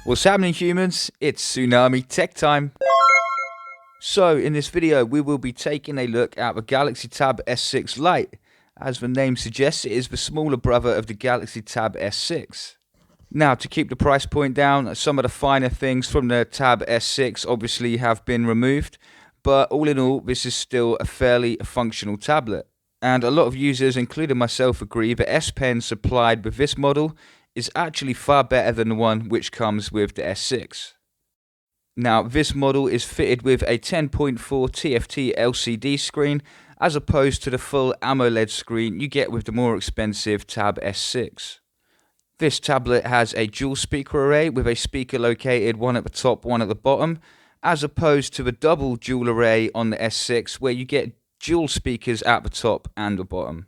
What's happening, humans? It's Tsunami Tech Time. So in this video we will be taking a look at the Galaxy Tab S6 Lite. As the name suggests, it is the smaller brother of the Galaxy Tab S6. Now, to keep the price point down, some of the finer things from the Tab S6 obviously have been removed, but all in all this is still a fairly functional tablet. And a lot of users, including myself, agree the S Pen supplied with this model is actually far better than the one which comes with the S6. Now, this model is fitted with a 10.4 TFT LCD screen as opposed to the full AMOLED screen you get with the more expensive Tab S6. This tablet has a dual speaker array with a speaker located one at the top, one at the bottom, as opposed to the double dual array on the S6 where you get dual speakers at the top and the bottom.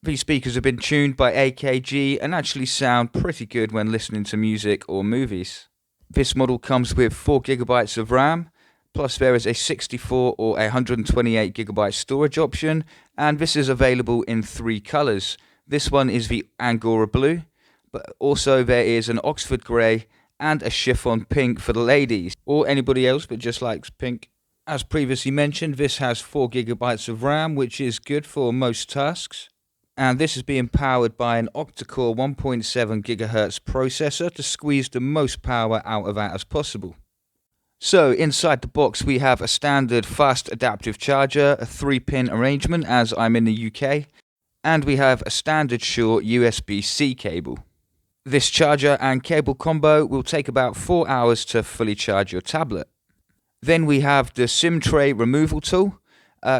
These speakers have been tuned by AKG and actually sound pretty good when listening to music or movies. This model comes with 4GB of RAM, plus there is a 64 or 128GB storage option, and this is available in 3 colours. This one is the Angora Blue, but also there is an Oxford Grey and a chiffon pink for the ladies, or anybody else that just likes pink. As previously mentioned, this has 4GB of RAM, which is good for most tasks. And this is being powered by an octa-core 1.7 GHz processor to squeeze the most power out of that as possible. So inside the box we have a standard fast adaptive charger, a 3-pin arrangement as I'm in the UK, and we have a standard short USB-C cable. This charger and cable combo will take about 4 hours to fully charge your tablet. Then we have the SIM tray removal tool.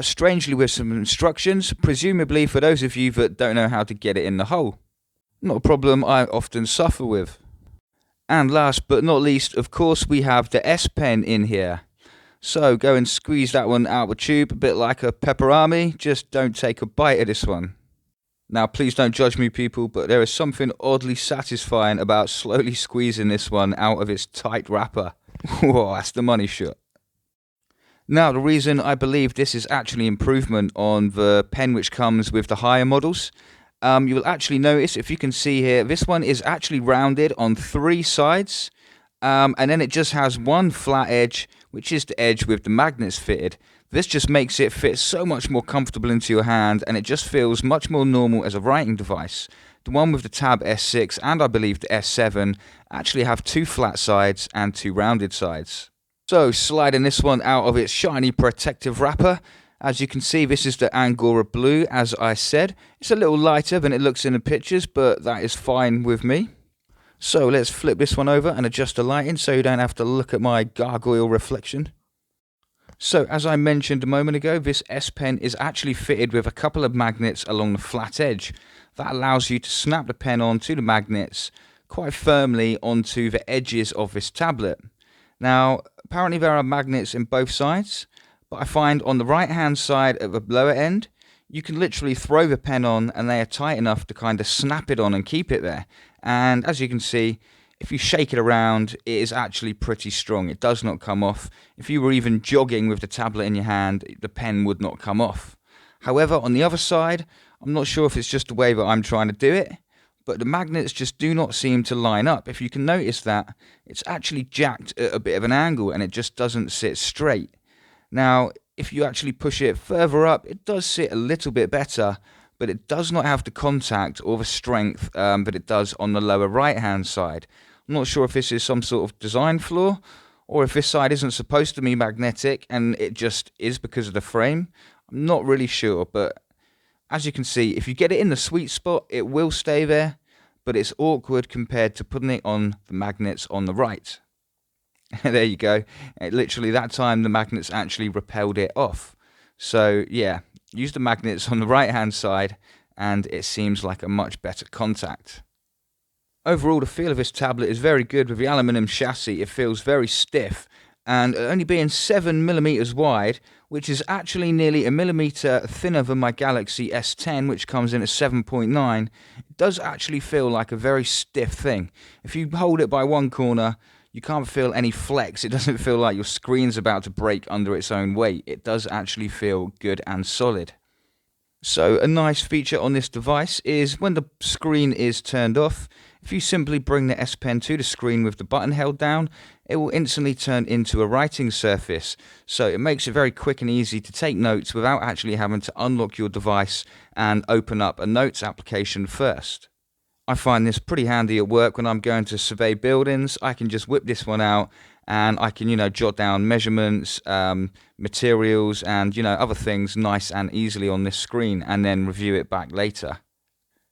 Strangely with some instructions, presumably for those of you that don't know how to get it in the hole. Not a problem I often suffer with. And last but not least, of course, we have the S Pen in here. So go and squeeze that one out of the tube, a bit like a pepperami, just don't take a bite of this one. Now please don't judge me, people, but there is something oddly satisfying about slowly squeezing this one out of its tight wrapper. Whoa, that's the money shot. Now, the reason I believe this is actually improvement on the pen which comes with the higher models, you will actually notice, if you can see here, this one is actually rounded on 3 sides, and then it just has one flat edge, which is the edge with the magnets fitted. This just makes it fit so much more comfortable into your hand, and it just feels much more normal as a writing device. The one with the Tab S6 and I believe the S7 actually have 2 flat sides and 2 rounded sides. So, sliding this one out of its shiny protective wrapper, as you can see, this is the Angora Blue, as I said. It's a little lighter than it looks in the pictures, but that is fine with me. So, let's flip this one over and adjust the lighting so you don't have to look at my gargoyle reflection. So, as I mentioned a moment ago, this S Pen is actually fitted with a couple of magnets along the flat edge. That allows you to snap the pen onto the magnets quite firmly onto the edges of this tablet. Now, apparently there are magnets in both sides, but I find on the right hand side at the lower end, you can literally throw the pen on and they are tight enough to kind of snap it on and keep it there. And as you can see, if you shake it around, it is actually pretty strong. It does not come off. If you were even jogging with the tablet in your hand, the pen would not come off. However, on the other side, I'm not sure if it's just the way that I'm trying to do it, but the magnets just do not seem to line up. If you can notice that, it's actually jacked at a bit of an angle and it just doesn't sit straight. Now, if you actually push it further up, it does sit a little bit better, but it does not have the contact or the strength that it does on the lower right hand side. I'm not sure if this is some sort of design flaw, or if this side isn't supposed to be magnetic and it just is because of the frame. I'm not really sure, but as you can see, if you get it in the sweet spot, it will stay there, but it's awkward compared to putting it on the magnets on the right. There you go. Literally that time the magnets actually repelled it off. So yeah, use the magnets on the right hand side and it seems like a much better contact. Overall, the feel of this tablet is very good with the aluminium chassis. It feels very stiff, and only being 7mm wide, which is actually nearly a millimetre thinner than my Galaxy S10, which comes in at 7.9, it does actually feel like a very stiff thing. If you hold it by one corner, you can't feel any flex. It doesn't feel like your screen's about to break under its own weight. It does actually feel good and solid. So a nice feature on this device is when the screen is turned off, If you simply bring the S Pen to the screen with the button held down, it will instantly turn into a writing surface, so it makes it very quick and easy to take notes without actually having to unlock your device and open up a notes application first. I find this pretty handy at work when I'm going to survey buildings. I can just whip this one out and I can, jot down measurements, materials and, other things nice and easily on this screen and then review it back later.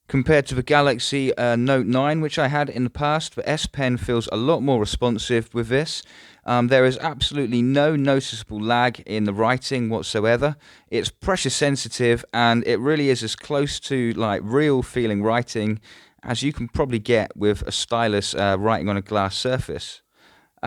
Compared to the Galaxy Note 9, which I had in the past, the S Pen feels a lot more responsive with this. There is absolutely no noticeable lag in the writing whatsoever. It's pressure sensitive and it really is as close to like real feeling writing as you can probably get with a stylus writing on a glass surface.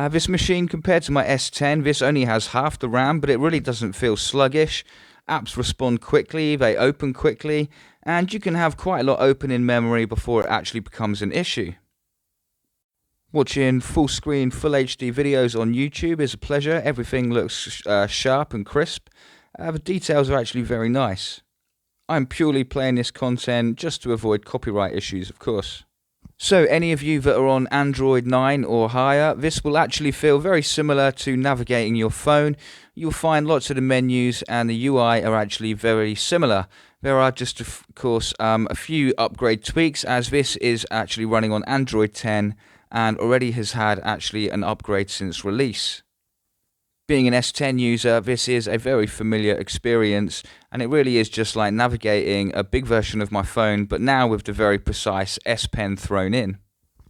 This machine, compared to my S10, this only has half the RAM, but it really doesn't feel sluggish. Apps respond quickly, they open quickly, and you can have quite a lot open in memory before it actually becomes an issue. Watching full screen, full HD videos on YouTube is a pleasure. Everything looks sharp and crisp. The details are actually very nice. I'm purely playing this content just to avoid copyright issues, of course. So any of you that are on Android 9 or higher, this will actually feel very similar to navigating your phone. You'll find lots of the menus and the UI are actually very similar. There are just, of course, a few upgrade tweaks, as this is actually running on Android 10 and already has had actually an upgrade since release. Being an S10 user, this is a very familiar experience, and it really is just like navigating a big version of my phone, but now with the very precise S Pen thrown in.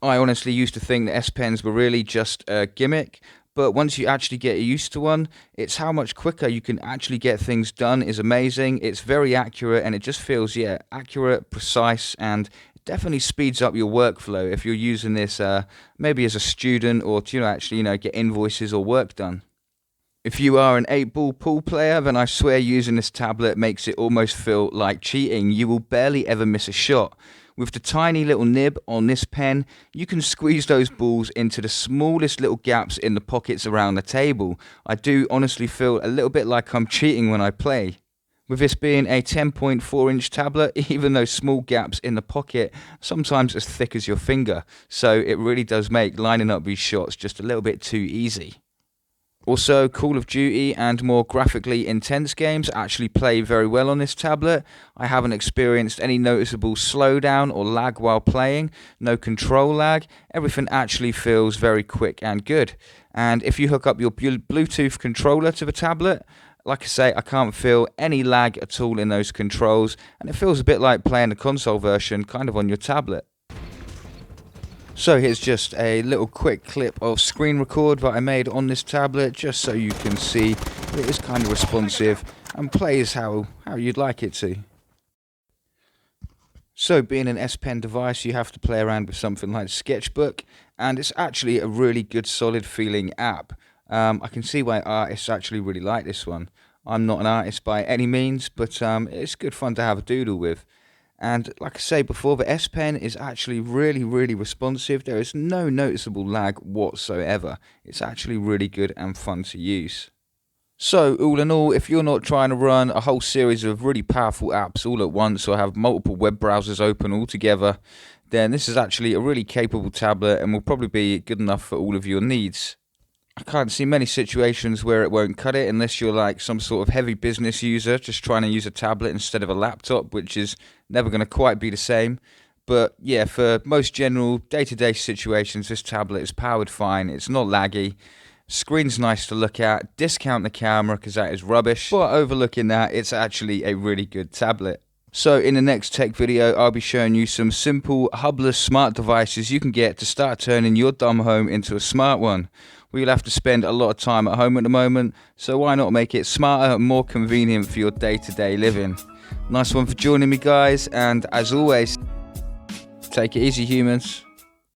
I honestly used to think that S Pens were really just a gimmick, but once you actually get used to one, it's how much quicker you can actually get things done is amazing. It's very accurate, and it just feels, accurate, precise, and definitely speeds up your workflow if you're using this maybe as a student or to actually get invoices or work done. If you are an 8-ball pool player, then I swear using this tablet makes it almost feel like cheating. You will barely ever miss a shot. With the tiny little nib on this pen, you can squeeze those balls into the smallest little gaps in the pockets around the table. I do honestly feel a little bit like I'm cheating when I play. With this being a 10.4-inch tablet, even those small gaps in the pocket, sometimes as thick as your finger. So it really does make lining up these shots just a little bit too easy. Also, Call of Duty and more graphically intense games actually play very well on this tablet. I haven't experienced any noticeable slowdown or lag while playing, no control lag. Everything actually feels very quick and good. And if you hook up your Bluetooth controller to the tablet, like I say, I can't feel any lag at all in those controls, and it feels a bit like playing the console version kind of on your tablet. So here's just a little quick clip of screen record that I made on this tablet, just so you can see that it is kind of responsive and plays how you'd like it to. So being an S Pen device, you have to play around with something like Sketchbook, and it's actually a really good solid feeling app. I can see why artists actually really like this one. I'm not an artist by any means, but it's good fun to have a doodle with. And like I say before, the S Pen is actually really, really responsive. There is no noticeable lag whatsoever. It's actually really good and fun to use. So all in all, if you're not trying to run a whole series of really powerful apps all at once or have multiple web browsers open all together, then this is actually a really capable tablet and will probably be good enough for all of your needs. I can't see many situations where it won't cut it unless you're like some sort of heavy business user just trying to use a tablet instead of a laptop, which is never going to quite be the same. But yeah, for most general day-to-day situations, this tablet is powered fine. It's not laggy. Screen's nice to look at. Discount the camera because that is rubbish. But overlooking that, it's actually a really good tablet. So in the next tech video, I'll be showing you some simple hubless smart devices you can get to start turning your dumb home into a smart one. We'll have to spend a lot of time at home at the moment, so why not make it smarter and more convenient for your day-to-day living. Nice one for joining me, guys, and as always, take it easy, humans.